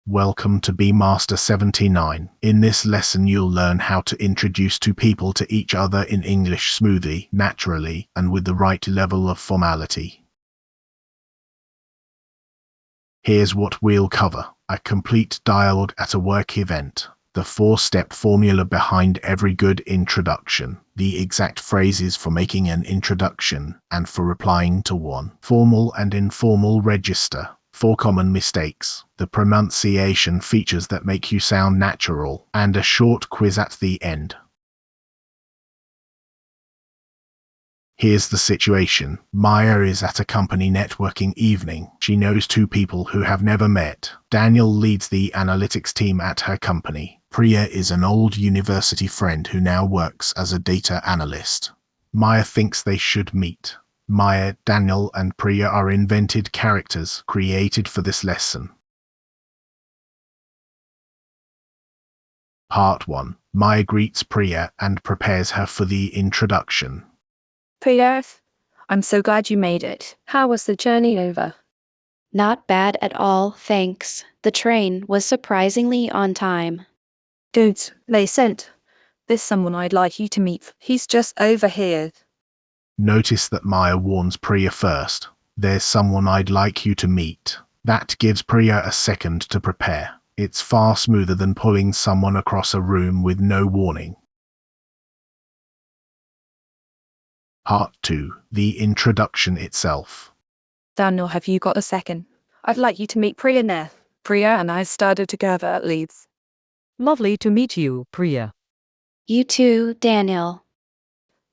Welcome to Beemaster 79. In this lesson you'll learn how to introduce two people to each other in English smoothly, naturally, and with the right level of formality. Here's what we'll cover. A complete dialogue at a work event. The four-step formula behind every good introduction. The exact phrases for making an introduction and for replying to one. Formal and informal register. 4 common mistakes, the pronunciation features that make you sound natural, and a short quiz at the end. Here's the situation. Maya is at a company networking evening. She knows 2 people who have never met. Daniel leads the analytics team at her company. Priya is an old university friend who now works as a data analyst. Maya thinks they should meet. Maya, Daniel, and Priya are invented characters created for this lesson. Part 1. Maya greets Priya and prepares her for the introduction. Priya, I'm so glad you made it. How was the journey over? Not bad at all, thanks. The train was surprisingly on time. Good, they sent. There's someone I'd like you to meet. He's just over here. Notice that Maya warns Priya first. There's someone I'd like you to meet. That gives Priya a second to prepare. It's far smoother than pulling someone across a room with no warning. Part 2. The introduction itself. Daniel, have you got a second? I'd like you to meet Priya now. Priya and I studied together at Leeds. Lovely to meet you, Priya. You too, Daniel.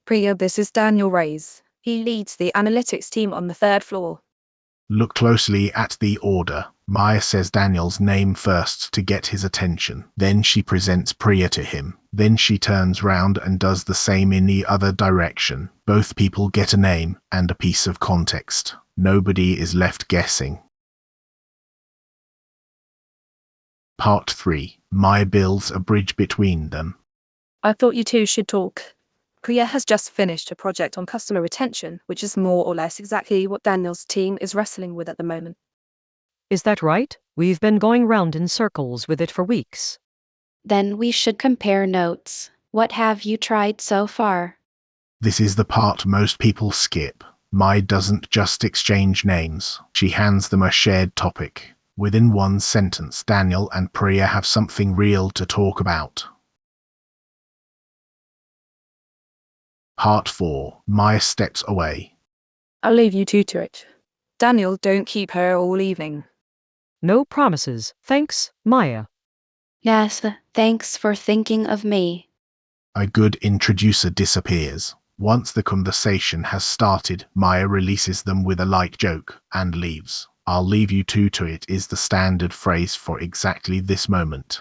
Priya, this is Daniel Reyes. He leads the analytics team on the 3rd floor. Look closely at the order. Maya says Daniel's name first to get his attention. Then she presents Priya to him. Then she turns round and does the same in the other direction. Both people get a name and a piece of context. Nobody is left guessing. Part 3. Maya builds a bridge between them. I thought you two should talk. Priya has just finished a project on customer retention, which is more or less exactly what Daniel's team is wrestling with at the moment. Is that right? We've been going round in circles with it for weeks. Then we should compare notes. What have you tried so far? This is the part most people skip. Maya doesn't just exchange names. She hands them a shared topic. Within one sentence, Daniel and Priya have something real to talk about. Part 4. Maya steps away. I'll leave you two to it. Daniel, don't keep her all evening. No promises. Thanks, Maya. Yes, thanks for thinking of me. A good introducer disappears. Once the conversation has started, Maya releases them with a light joke and leaves. I'll leave you two to it is the standard phrase for exactly this moment.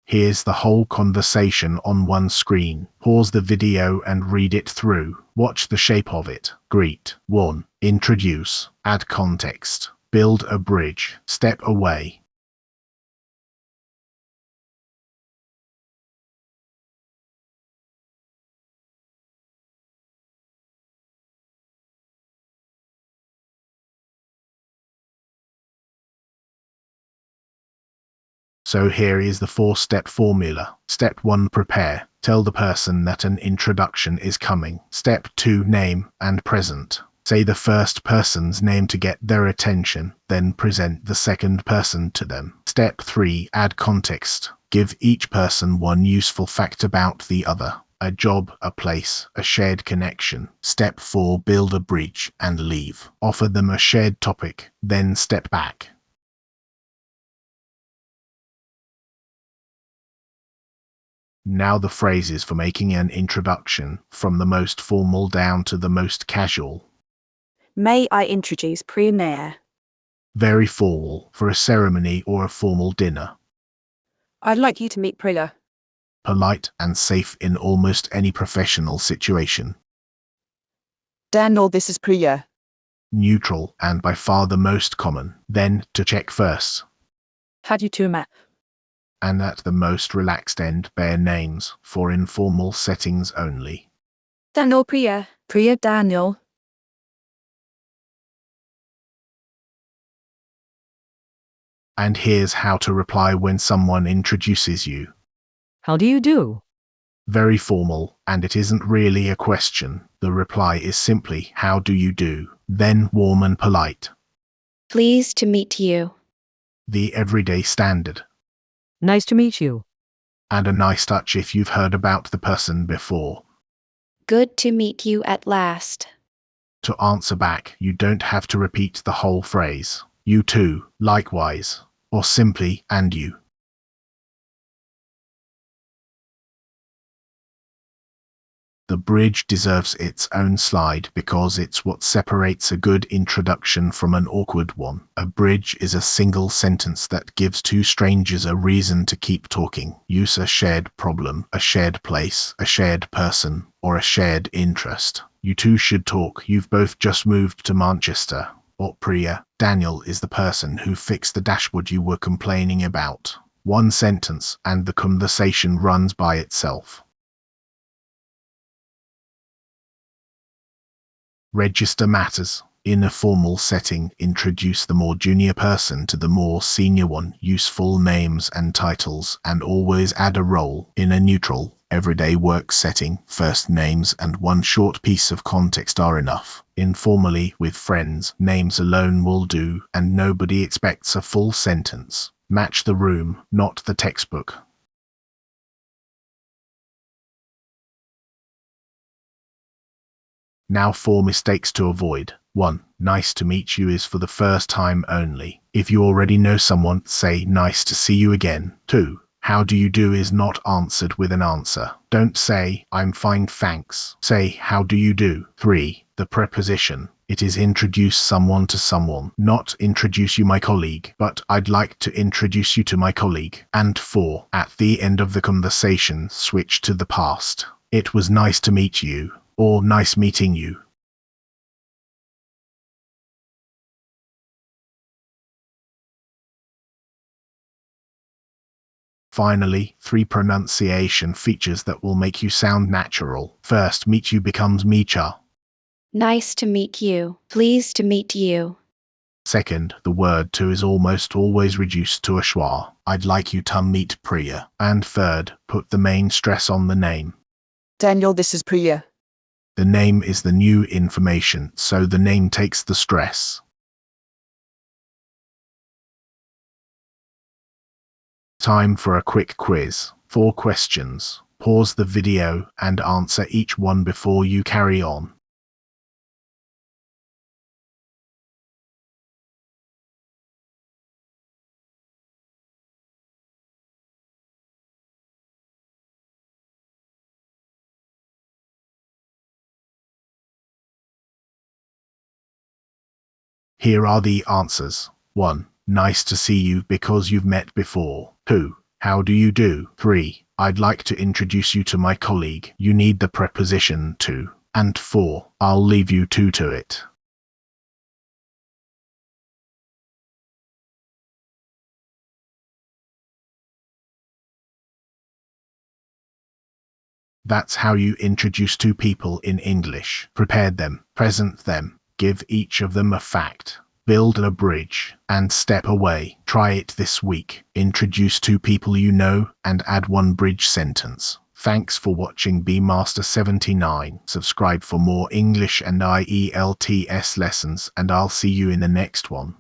Here's the whole conversation on one screen. Pause the video and read it through. Watch the shape of it. Greet. 1. Introduce. Add context. Build a bridge. Step away. So here is the 4-step formula. Step 1. Prepare. Tell the person that an introduction is coming. Step 2. Name and present. Say the first person's name to get their attention, then present the second person to them. Step 3. Add context. Give each person one useful fact about the other. A job, a place, a shared connection. Step 4. Build a bridge and leave. Offer them a shared topic, then step back. Now the phrases for making an introduction, from the most formal down to the most casual. May I introduce Priya Nair? Very formal, for a ceremony or a formal dinner. I'd like you to meet Priya. Polite and safe in almost any professional situation. Daniel, this is Priya. Neutral and by far the most common. Then, to check first. Had you two met? And at the most relaxed end, bare names, for informal settings only. Daniel, Priya. Priya, Daniel. And here's how to reply when someone introduces you. How do you do? Very formal, and it isn't really a question. The reply is simply, how do you do? Then warm and polite. Pleased to meet you. The everyday standard. Nice to meet you. And a nice touch if you've heard about the person before. Good to meet you at last. To answer back, you don't have to repeat the whole phrase. You too, likewise, or simply, and you. The bridge deserves its own slide because it's what separates a good introduction from an awkward one. A bridge is a single sentence that gives two strangers a reason to keep talking. Use a shared problem, a shared place, a shared person, or a shared interest. You two should talk. You've both just moved to Manchester. Or Priya, Daniel is the person who fixed the dashboard you were complaining about. One sentence, and the conversation runs by itself. Register matters. In a formal setting, introduce the more junior person to the more senior one. Use full names and titles, and always add a role. In a neutral, everyday work setting, first names and one short piece of context are enough. Informally, with friends, names alone will do, and nobody expects a full sentence. Match the room, not the textbook. Now 4 mistakes to avoid. 1. Nice to meet you is for the first time only. If you already know someone, say nice to see you again. 2. How do you do is not answered with an answer. Don't say I'm fine thanks. Say how do you do. 3. The preposition. It is introduce someone to someone, not introduce you my colleague, but I'd like to introduce you to my colleague. And 4. At the end of the conversation, switch to the past. It was nice to meet you. Or nice meeting you. Finally, 3 pronunciation features that will make you sound natural. First, meet you becomes meecha. Nice to meet you. Pleased to meet you. Second, the word to is almost always reduced to a schwa. I'd like you to meet Priya. And third, put the main stress on the name. Daniel, this is Priya. The name is the new information, so the name takes the stress. Time for a quick quiz. 4 questions. Pause the video and answer each one before you carry on. Here are the answers. 1. Nice to see you because you've met before. 2. How do you do? 3. I'd like to introduce you to my colleague. You need the preposition to. And 4. I'll leave you two to it. That's how you introduce 2 people in English. Prepare them, present them, give each of them a fact. Build a bridge, and step away. Try it this week. Introduce 2 people you know, and add 1 bridge sentence. Thanks for watching BMaster79. Subscribe for more English and IELTS lessons, and I'll see you in the next one.